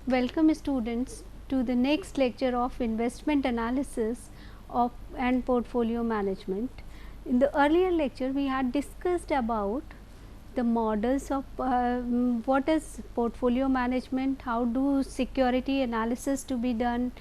Welcome students to the next lecture of investment analysis of and portfolio management. In the earlier lecture we had discussed about the models of what is portfolio management, how do security analysis to be done.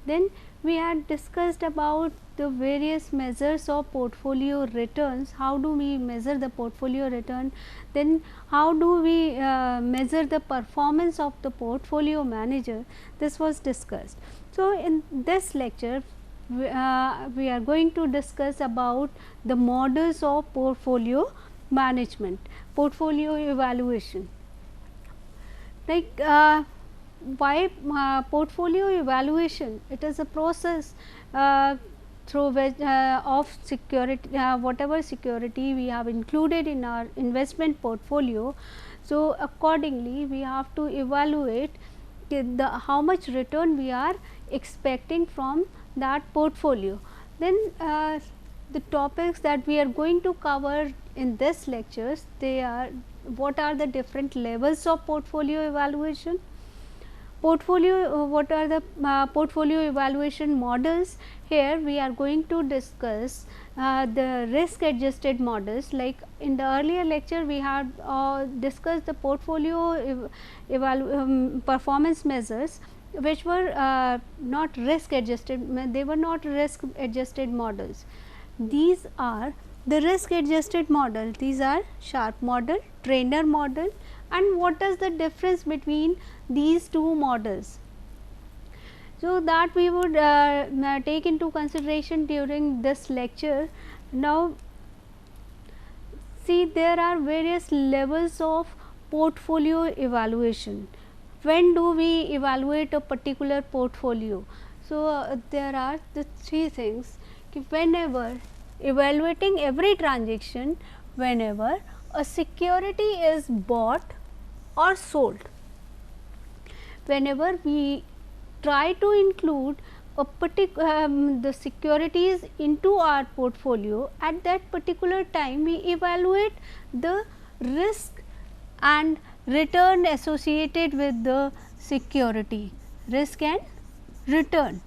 Then we had discussed about the various measures of portfolio returns, how do we measure the portfolio return, then how do we measure the performance of the portfolio manager. This was discussed. So, in this lecture we are going to discuss about the models of portfolio management, portfolio evaluation. Like why portfolio evaluation? It is a process through which of security, whatever security we have included in our investment portfolio. So, accordingly we have to evaluate the how much return we are expecting from that portfolio. Then the topics that we are going to cover in this lectures, they are what are the different levels of portfolio evaluation, portfolio what are the portfolio evaluation models. Here we are going to discuss the risk adjusted models. Like in the earlier lecture we had discussed the portfolio performance measures which were not risk adjusted, they were not risk adjusted models. These are the risk adjusted model, these are Sharpe model, Trainer model, and what is the difference between these two models. So, that we would take into consideration during this lecture. Now, see, there are various levels of portfolio evaluation. When do we evaluate a particular portfolio? So, there are the three things. Whenever evaluating every transaction, whenever a security is bought or sold, whenever we try to include a particular the securities into our portfolio, at that particular time we evaluate the risk and return associated with the security, risk and return,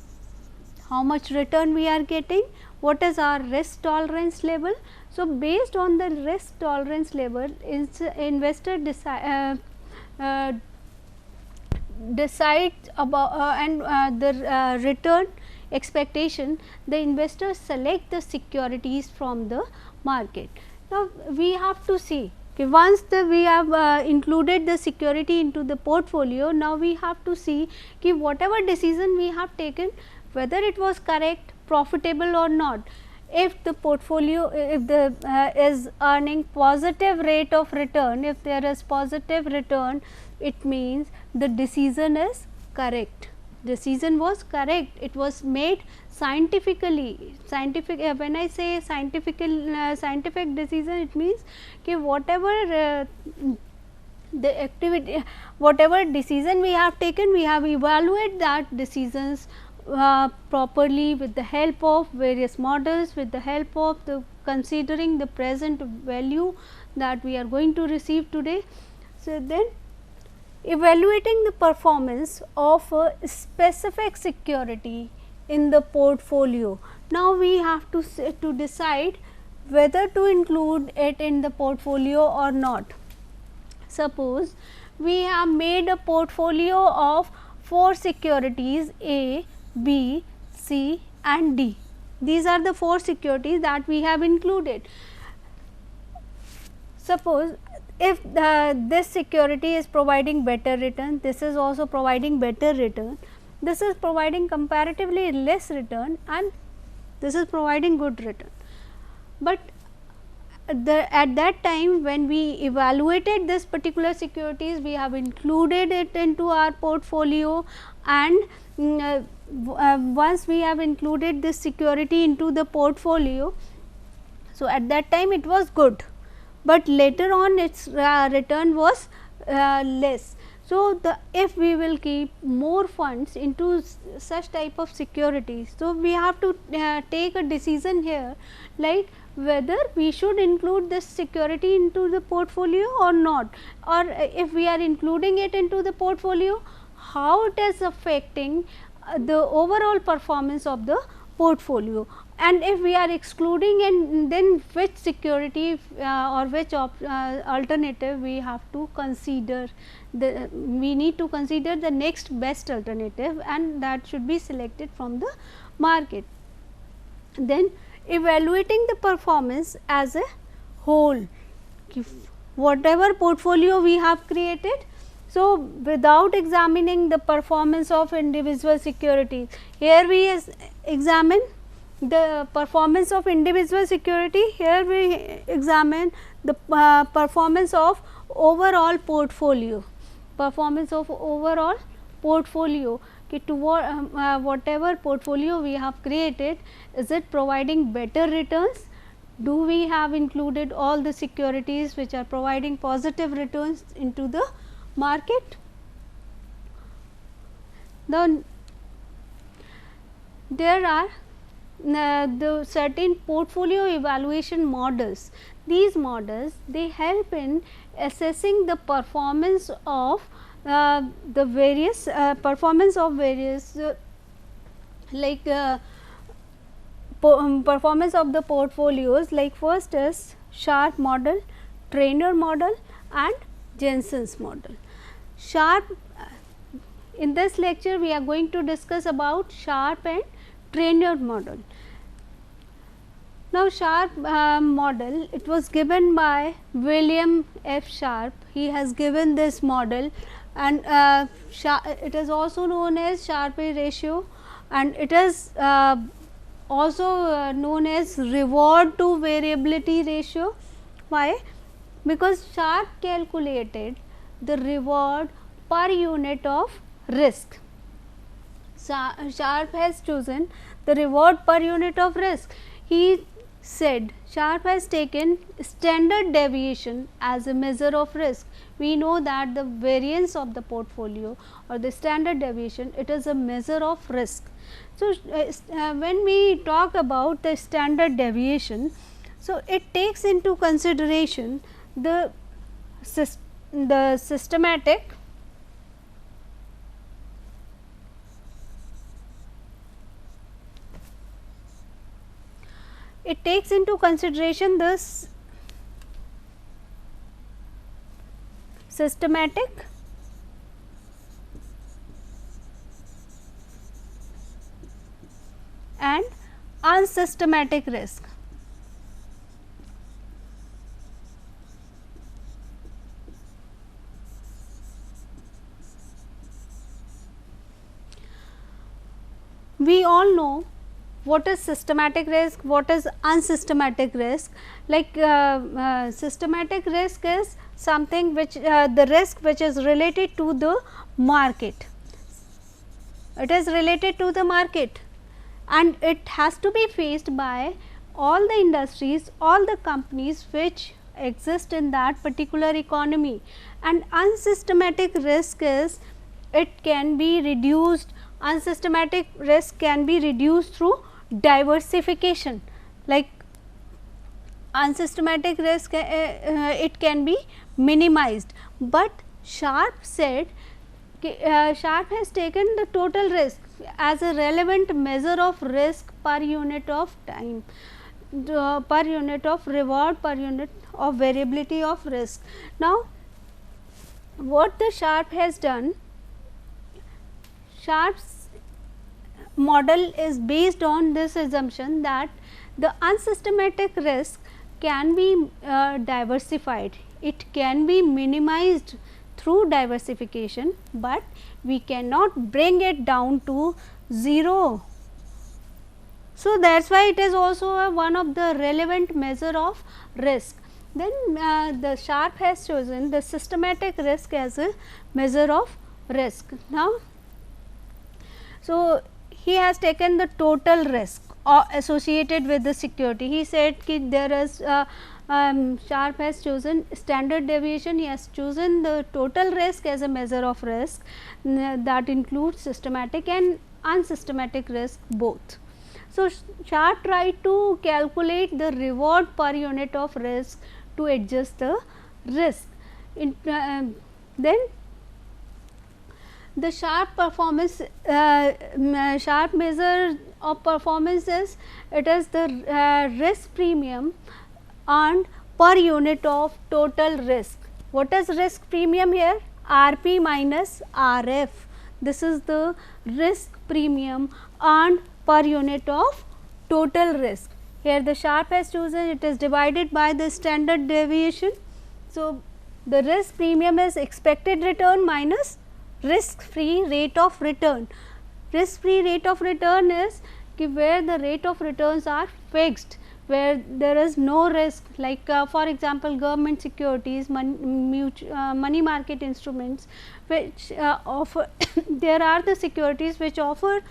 how much return we are getting, what is our risk tolerance level. So, based on the risk tolerance level, investor decides about and the return expectation, the investors select the securities from the market. Now, we have to see once we have included the security into the portfolio, now we have to see whatever decision we have taken, whether it was correct, profitable or not. If the portfolio, if the is earning positive rate of return, if there is positive return, it means the decision is correct, decision was correct, it was made scientifically. Scientific, when I say scientific decision, it means whatever the activity, whatever decision we have taken, we have evaluated that decisions properly with the help of various models, with the help of the considering the present value that we are going to receive today. So, then evaluating the performance of a specific security in the portfolio. Now, we have to decide whether to include it in the portfolio or not. Suppose we have made a portfolio of 4 securities A, B, C and D. These are the 4 securities that we have included. Suppose if this security is providing better return, this is also providing better return, this is providing comparatively less return and this is providing good return. But at that time when we evaluated this particular securities, we have included it into our portfolio, and once we have included this security into the portfolio, so at that time it was good, but later on its return was less. So, if we will keep more funds into such type of securities, so we have to take a decision here, like whether we should include this security into the portfolio or not, or if we are including it into the portfolio, how it is affecting the overall performance of the portfolio, and if we are excluding, and then which security or which alternative we have to consider. We need to consider the next best alternative, and that should be selected from the market. Then evaluating the performance as a whole, whatever portfolio we have created. So, without examining the performance of individual securities, here we examine the performance of individual security, here we examine the performance of overall portfolio, Okay, to whatever portfolio we have created, is it providing better returns? Do we have included all the securities which are providing positive returns into the market? Then there are the certain portfolio evaluation models. These models, they help in assessing the performance of the various performance of the portfolios. Like first is Sharpe model, Trainer model and Jensen's model. In this lecture we are going to discuss about Sharpe and Trainer model. Now, Sharpe model, it was given by William F. Sharpe. He has given this model, and it is also known as Sharpe ratio, and it is also known as reward to variability ratio. Why? Because Sharpe calculated the reward per unit of risk. Sharpe has chosen the reward per unit of risk. He said Sharpe has taken standard deviation as a measure of risk. We know that the variance of the portfolio or the standard deviation, it is a measure of risk. So, when we talk about the standard deviation, so it takes into consideration the systematic it takes into consideration the systematic and unsystematic risk. We all know what is systematic risk, what is unsystematic risk. Like systematic risk is something which the risk which is related to the market. It is related to the market, and it has to be faced by all the industries, all the companies which exist in that particular economy. And unsystematic risk is, it can be reduced, unsystematic risk can be reduced through diversification. Like unsystematic risk, it can be minimized, but Sharpe said, Sharpe has taken the total risk as a relevant measure of risk per unit of time, per unit of reward, per unit of variability of risk. Now, what the Sharpe has done, Sharpe's model is based on this assumption that the unsystematic risk can be diversified, it can be minimized through diversification, but we cannot bring it down to 0. So, that is why it is also one of the relevant measure of risk. Then the Sharpe has chosen the systematic risk as a measure of risk. Now, so he has taken the total risk associated with the security. He said that there is Sharpe has chosen standard deviation, he has chosen the total risk as a measure of risk, that includes systematic and unsystematic risk both. So, Sharpe tried to calculate the reward per unit of risk to adjust the risk. Then the sharp performance, sharp measure of performance is, it is the risk premium earned per unit of total risk. What is risk premium here? RP minus RF. This is the risk premium earned per unit of total risk. Here the Sharpe has chosen, it is divided by the standard deviation. So, the risk premium is expected return minus risk free rate of return. Risk free rate of return is where the rate of returns are fixed, where there is no risk, like for example, government securities, money market instruments, which offer there are the securities which offer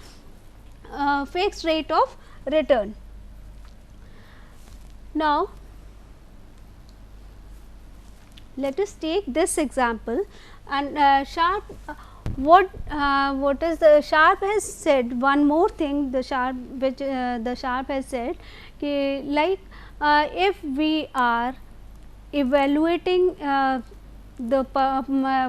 fixed rate of return. Now, let us take this example, and Sharpe, what is the Sharpe has said one more thing, the Sharpe which the Sharpe has said, like if we are evaluating the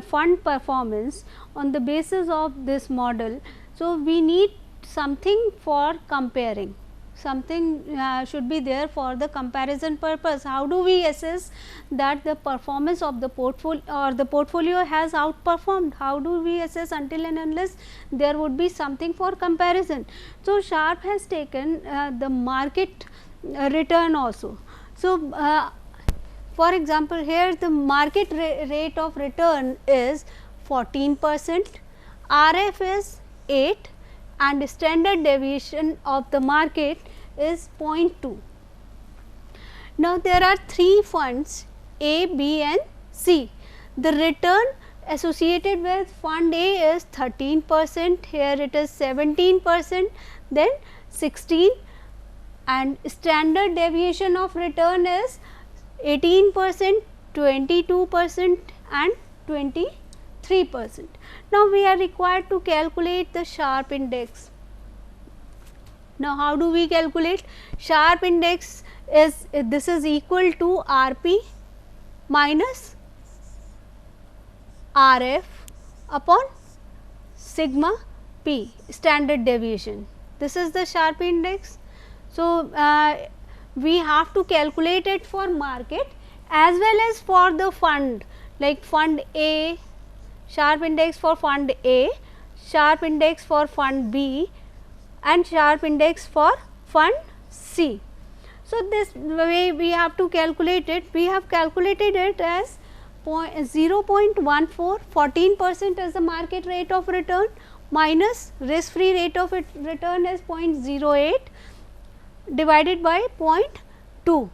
fund performance on the basis of this model. So, we need something for comparing, something should be there for the comparison purpose. How do we assess that the performance of the portfolio or the portfolio has outperformed? How do we assess until and unless there would be something for comparison? So, Sharpe has taken the market return also. So, for example, here the market rate of return is 14%, RF is 8 and standard deviation of the market is 0.2. Now, there are 3 funds A, B and C. The return associated with fund A is 13%, here it is 17%, then 16, and standard deviation of return is 18%, 22% and 23%. Now, we are required to calculate the Sharpe index. Now, how do we calculate? Sharpe index is, this is equal to RP minus RF upon sigma p, standard deviation. This is the Sharpe index. So, we have to calculate it for market as well as for the fund, like fund A, Sharpe index for fund A, Sharpe index for fund B and Sharpe index for fund C. So, this way we have to calculate it. We have calculated it as 0.14, 14% is the market rate of return minus risk free rate of return is 0.08 divided by 0.2.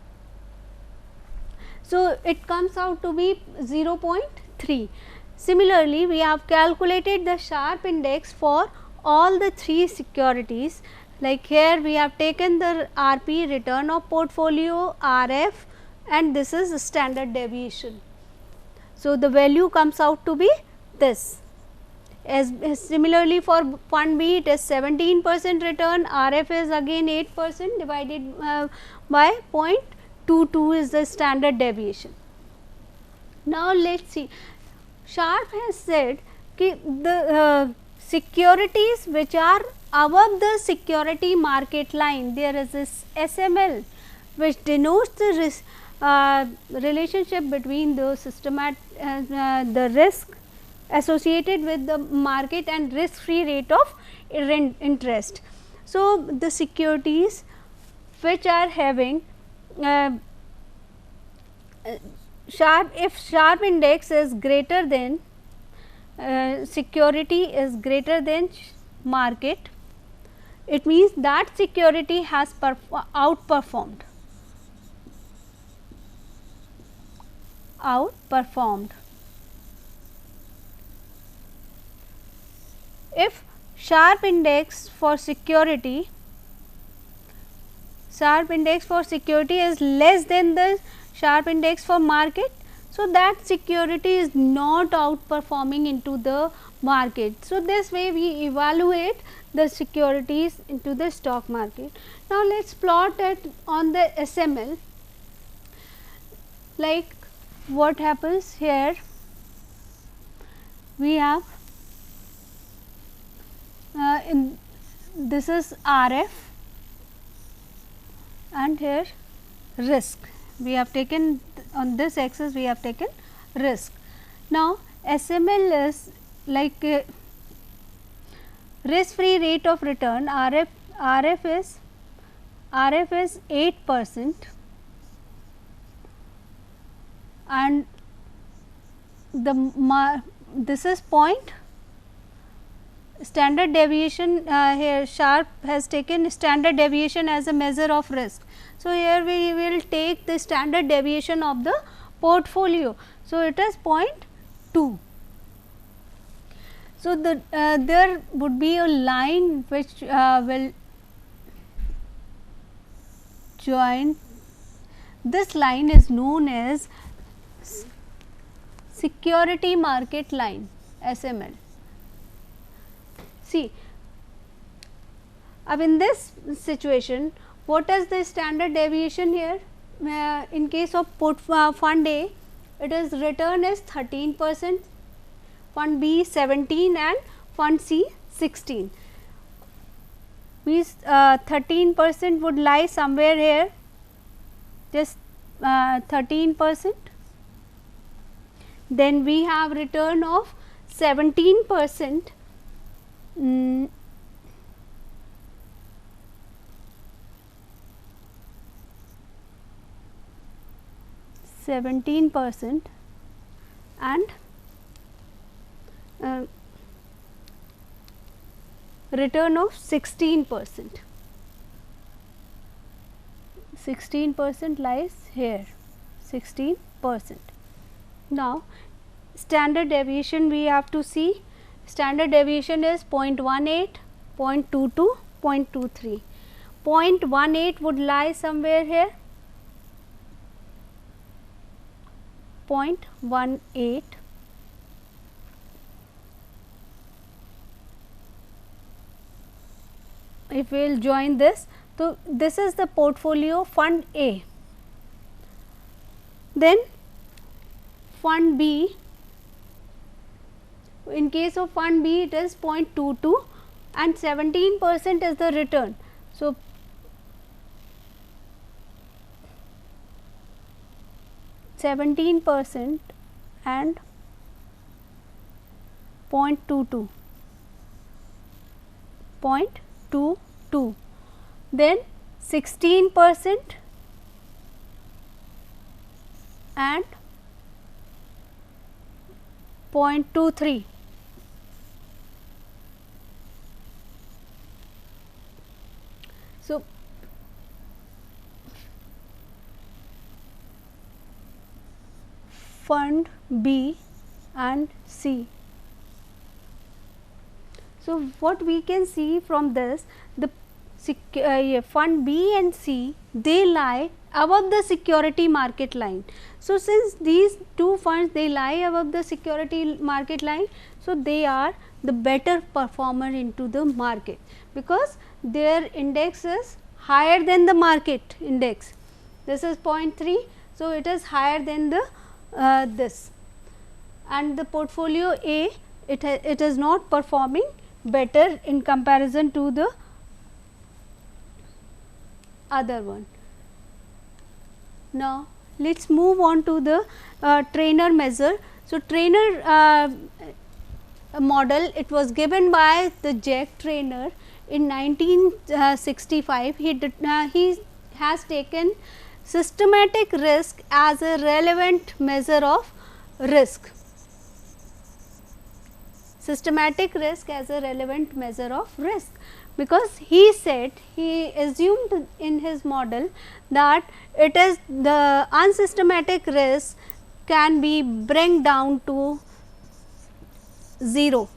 So, it comes out to be 0.3. Similarly, we have calculated the Sharpe index for all the 3 securities, like here we have taken the RP, return of portfolio, RF, and this is standard deviation. So, the value comes out to be this. As similarly for fund B, it is 17% return, RF is again 8% divided by 0.22 is the standard deviation. Now, let us see, Sharpe has said that the securities which are above the security market line, there is this SML which denotes the relationship between the the risk associated with the market and risk free rate of interest. So, the securities which are having if Sharpe index is greater than security is greater than market, it means that security has outperformed. If Sharpe index for security is less than the Sharpe index for market, so that security is not outperforming into the market. So, this way we evaluate the securities into the stock market. Now, let us plot it on the SML, like what happens here. We have in this is RF and here risk. We have taken on this axis we have taken risk. Now, SML is like risk free rate of return. RF is 8% and this is point standard deviation. Here Sharpe has taken standard deviation as a measure of risk. So, here we will take the standard deviation of the portfolio. So, it is 0.2. So, there would be a line which will join. This line is known as security market line, SML. See, in this situation, what is the standard deviation here? In case of fund A, it is return is 13%, fund B 17 and fund C 16. Means 13% would lie somewhere here, just 13%. Then we have return of 17%. 17% and return of 16%. 16% lies here, 16%. Now, standard deviation we have to see. Standard deviation is 0.18, 0.22, 0.23. 0.18 would lie somewhere here, 0.18. If we will join this, so this is the portfolio fund A. Then fund B, in case of fund B it is 0.22 and 17% is the return. So, %17 and 0.22, 0.22, then 16% and 0.23. So, fund B and C. So, what we can see from this, the fund B and C, they lie above the security market line. So, since these two funds they lie above the security market line, so they are the better performer into the market, because their index is higher than the market index. This is 0.3, so it is higher than the this, and the portfolio A, it is not performing better in comparison to the other one. Now, let us move on to the trainer measure. So, trainer model, it was given by the Jack Trainer in 1965. He has taken systematic risk as a relevant measure of risk. Systematic risk as a relevant measure of risk, because he said, he assumed in his model that it is the unsystematic risk can be bring down to 0.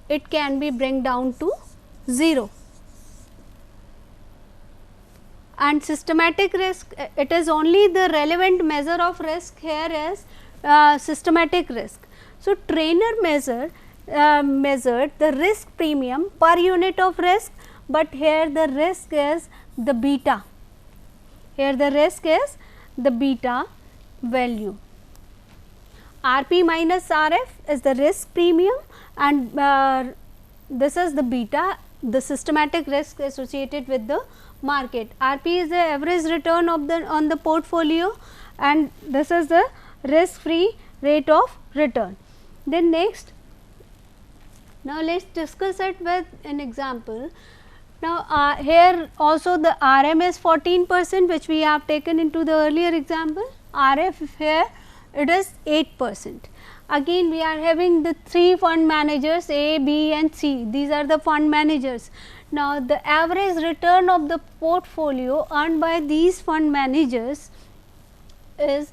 It can be bring down to 0. And systematic risk, it is only the relevant measure of risk here is systematic risk. So, trainer measured the risk premium per unit of risk, but here the risk is the beta, here the risk is the beta value. RP minus RF is the risk premium, and this is the beta, the systematic risk associated with the market. RP is the average return of the on the portfolio, and this is the risk free rate of return. Then next, now let us discuss it with an example. Now, here also the RM is 14%, which we have taken into the earlier example. RF here it is 8%. Again we are having the 3 fund managers A, B and C. These are the fund managers. Now, the average return of the portfolio earned by these fund managers is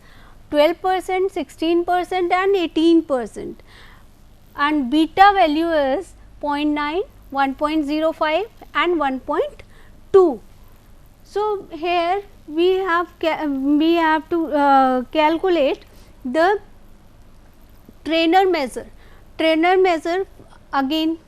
12%, 16% and 18%, and beta value is 0.9, 1.05 and 1.2. So, here we have to calculate the trainer measure. Trainer measure again,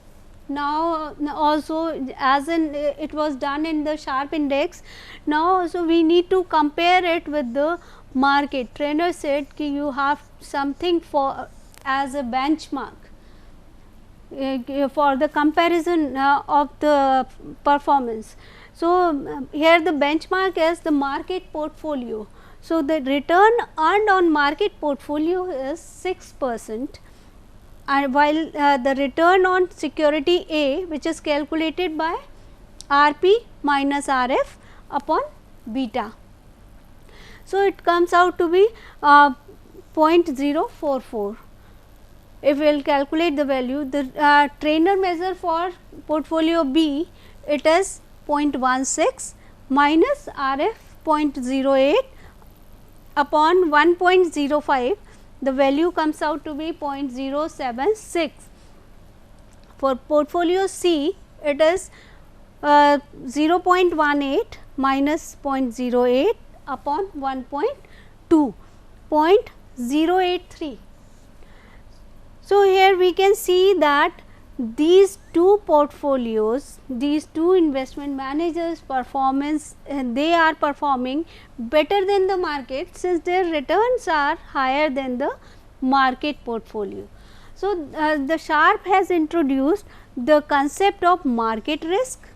now also as in it was done in the Sharpe index. Now, also we need to compare it with the market. Trainer said ki you have something for as a benchmark for the comparison of the performance. So, here the benchmark is the market portfolio. So, the return earned on market portfolio is 6%, and while the return on security A, which is calculated by RP minus RF upon beta. So, it comes out to be 0.044. If we will calculate the value, the trainer measure for portfolio B, it is 0.16 minus RF 0.08 upon 1.05, the value comes out to be 0.076. For portfolio C, it is 0.18 minus 0.08 upon 1.2, 0.083. So, here we can see that these two portfolios, these two investment managers performance, they are performing better than the market, since their returns are higher than the market portfolio. So, the Sharpe has introduced the concept of market risk.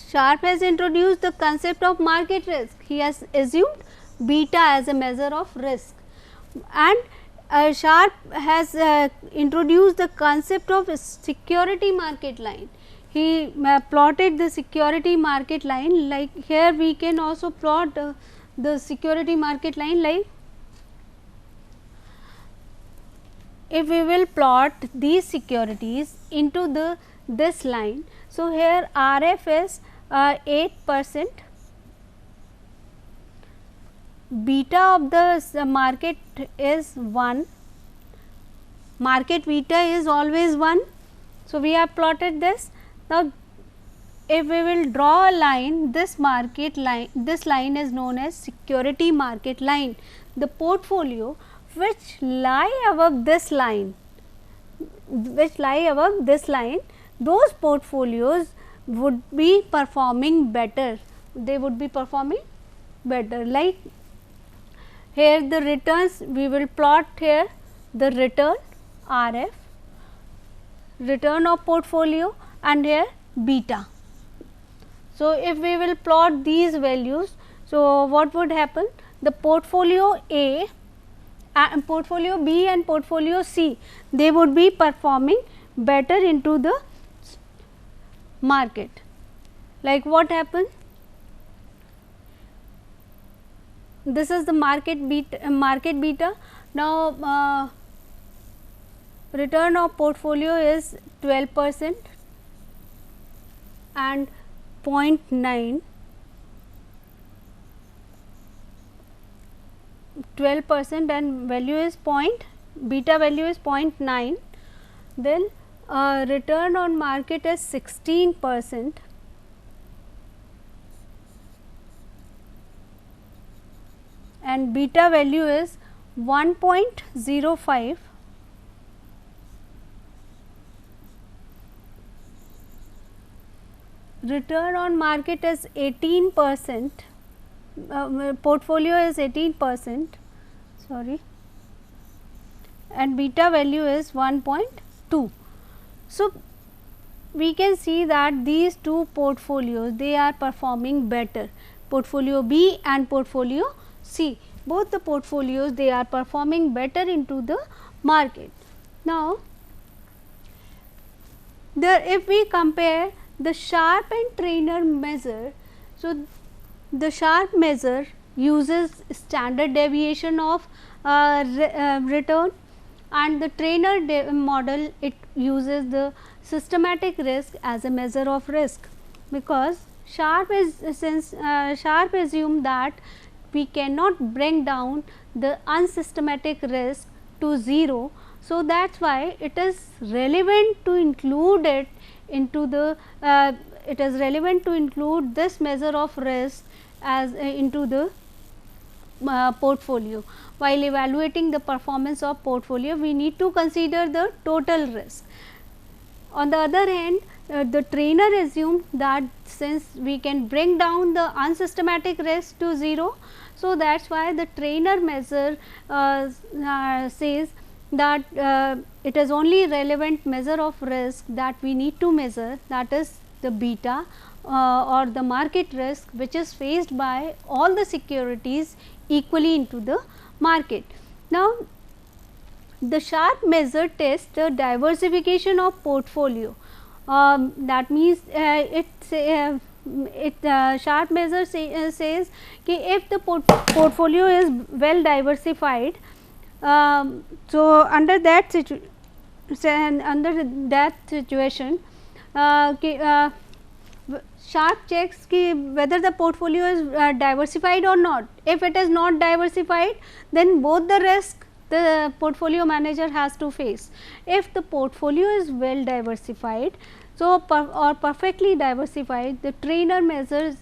Sharpe has introduced the concept of market risk. He has assumed beta as a measure of risk, and Sharpe has introduced the concept of security market line. He plotted the security market line, like here we can also plot the security market line, like if we will plot these securities into this line. So, here RF is 8%, beta of the market is 1, market beta is always 1. So, we have plotted this. Now, if we will draw a line, this market line, this line is known as security market line. The portfolio which lie above this line, those portfolios would be performing better, they would be performing better. Like here the returns, we will plot here the return RF, return of portfolio, and here beta. So, if we will plot these values, so what would happen? The portfolio A and portfolio B and portfolio C, they would be performing better into the market. Like what happened? This is the market beta. Now, return of portfolio is 12% and 0.9, 12% and value is beta value is 0.9. Then return on market is 16%, and beta value is 1.05. Return on market is 18%, portfolio is 18%, sorry, and beta value is 1.2. So, we can see that these two portfolios, they are performing better, portfolio B and portfolio C, both the portfolios they are performing better into the market. Now, if we compare the Sharpe and Trainer measure, so the Sharpe measure uses standard deviation of return, and the Trainer model, it uses the systematic risk as a measure of risk, because Sharpe is Sharpe assume that we cannot bring down the unsystematic risk to 0. So, that is why it is relevant to include it into the it is relevant to include this measure of risk as into the portfolio. While evaluating the performance of portfolio, we need to consider the total risk. On the other hand, the trainer assumed that since we can bring down the unsystematic risk to 0, so that is why the trainer measure says that it is only relevant measure of risk that we need to measure, that is the beta or the market risk, which is faced by all the securities equally into the market. Now, the Sharpe measure tests the diversification of portfolio. That means Sharpe measure says कि if the portfolio is well diversified, so under that situation, Sharpe checks whether the portfolio is diversified or not. If it is not diversified, then both the risk the portfolio manager has to face. If the portfolio is well diversified, so or perfectly diversified, the trainer measures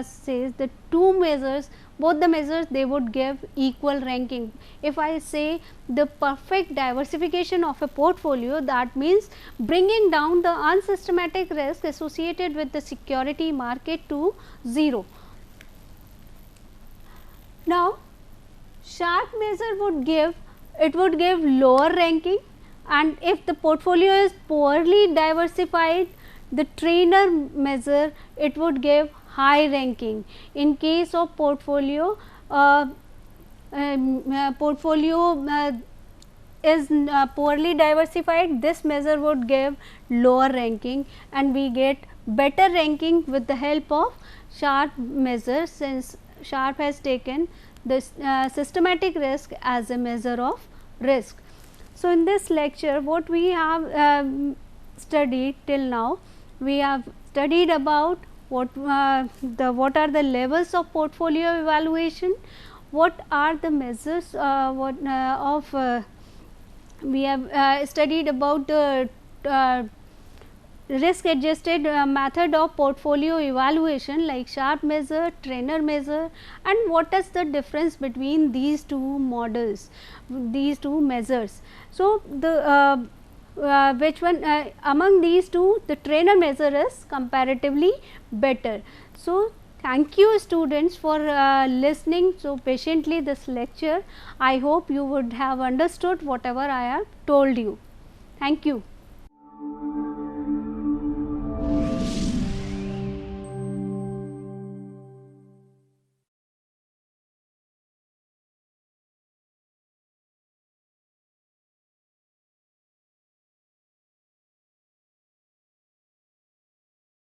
says the two measures, both the measures, they would give equal ranking. If I say the perfect diversification of a portfolio, that means bringing down the unsystematic risk associated with the security market to 0. Now, Sharpe measure would give lower ranking, and if the portfolio is poorly diversified, the trainer measure, it would give high ranking. In case of portfolio, is poorly diversified, this measure would give lower ranking, and we get better ranking with the help of Sharpe measure, since Sharpe has taken this systematic risk as a measure of risk. So, in this lecture, what we have studied till now, we have studied about what are the levels of portfolio evaluation, what are the measures we have studied about the risk adjusted method of portfolio evaluation like Sharpe measure, trainer measure, and what is the difference between these two models, these two measures. So, the which one among these two, the trainer measure is comparatively better. So, thank you students for listening so patiently this lecture. I hope you would have understood whatever I have told you. Thank you.